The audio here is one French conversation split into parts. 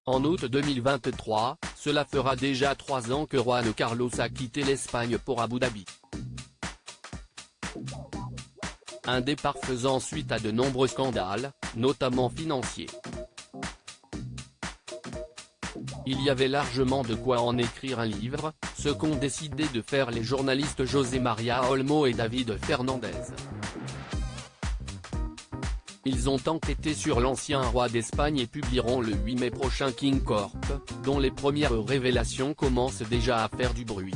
En août 2023, cela fera déjà 3 ans que Juan Carlos a quitté l'Espagne pour Abu Dhabi. Un départ faisant suite à de nombreux scandales, notamment financiers. Il y avait largement de quoi en écrire un livre, ce qu'ont décidé de faire les journalistes José María Olmo et David Fernandez. Ils ont enquêté sur l'ancien roi d'Espagne et publieront le 8 mai prochain King Corp, dont les premières révélations commencent déjà à faire du bruit.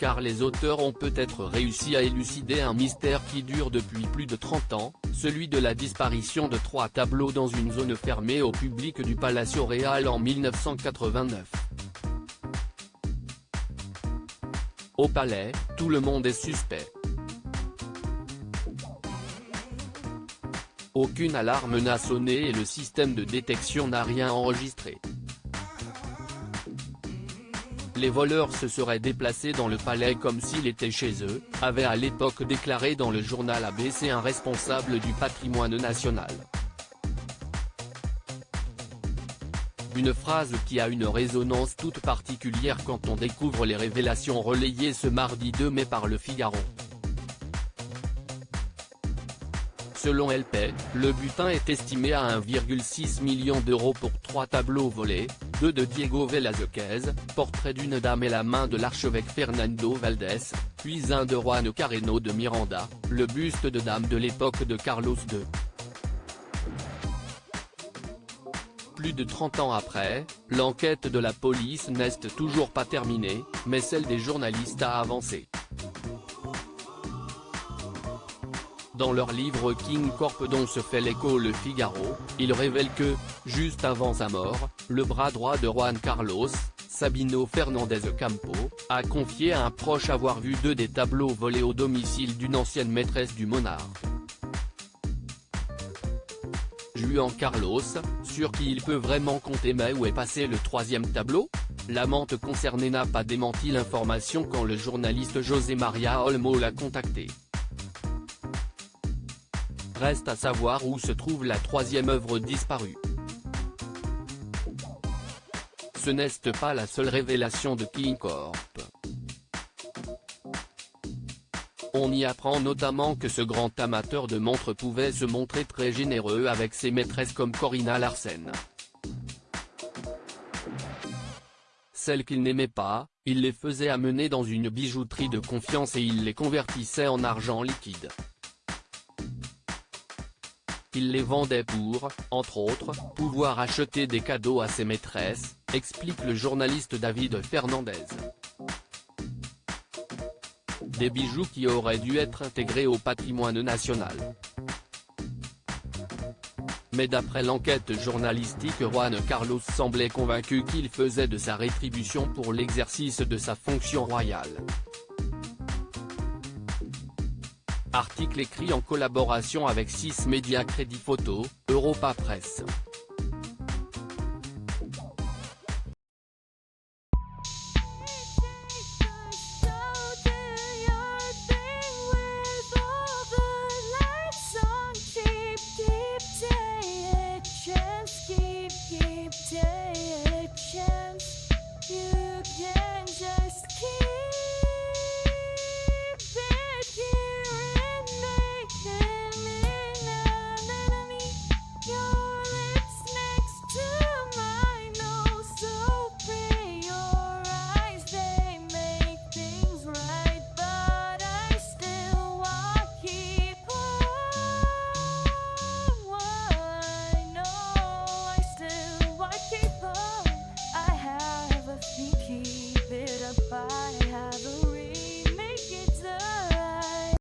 Car les auteurs ont peut-être réussi à élucider un mystère qui dure depuis plus de 30 ans, celui de la disparition de 3 tableaux dans une zone fermée au public du Palacio Real en 1989. Au palais, tout le monde est suspect. Aucune alarme n'a sonné et le système de détection n'a rien enregistré. Les voleurs se seraient déplacés dans le palais comme s'il était chez eux, avait à l'époque déclaré dans le journal ABC un responsable du patrimoine national. Une phrase qui a une résonance toute particulière quand on découvre les révélations relayées ce mardi 2 mai par Le Figaro. Selon LP, le butin est estimé à 1,6 million d'euros pour 3 tableaux volés, 2 de Diego Velázquez, portrait d'une dame et la main de l'archevêque Fernando Valdés, puis un de Juan Carreño de Miranda, le buste de dame de l'époque de Carlos II. Plus de 30 ans après, l'enquête de la police n'est toujours pas terminée, mais celle des journalistes a avancé. Dans leur livre King Corp dont se fait l'écho Le Figaro, ils révèlent que, juste avant sa mort, le bras droit de Juan Carlos, Sabino Fernández Campo, a confié à un proche avoir vu 2 des tableaux volés au domicile d'une ancienne maîtresse du monarque. Juan Carlos, sur qui il peut vraiment compter, mais où est passé le 3e tableau? L'amante concernée n'a pas démenti l'information quand le journaliste José María Olmo l'a contacté. Reste à savoir où se trouve la 3e œuvre disparue. Ce n'est pas la seule révélation de King Corp. On y apprend notamment que ce grand amateur de montres pouvait se montrer très généreux avec ses maîtresses comme Corina Larsen. Celles qu'il n'aimait pas, il les faisait amener dans une bijouterie de confiance et il les convertissait en argent liquide. Il les vendait pour, entre autres, pouvoir acheter des cadeaux à ses maîtresses, explique le journaliste David Fernandez. Des bijoux qui auraient dû être intégrés au patrimoine national. Mais d'après l'enquête journalistique, Juan Carlos semblait convaincu qu'il faisait de sa rétribution pour l'exercice de sa fonction royale. Article écrit en collaboration avec 6 médias Crédit Photo, Europa Presse.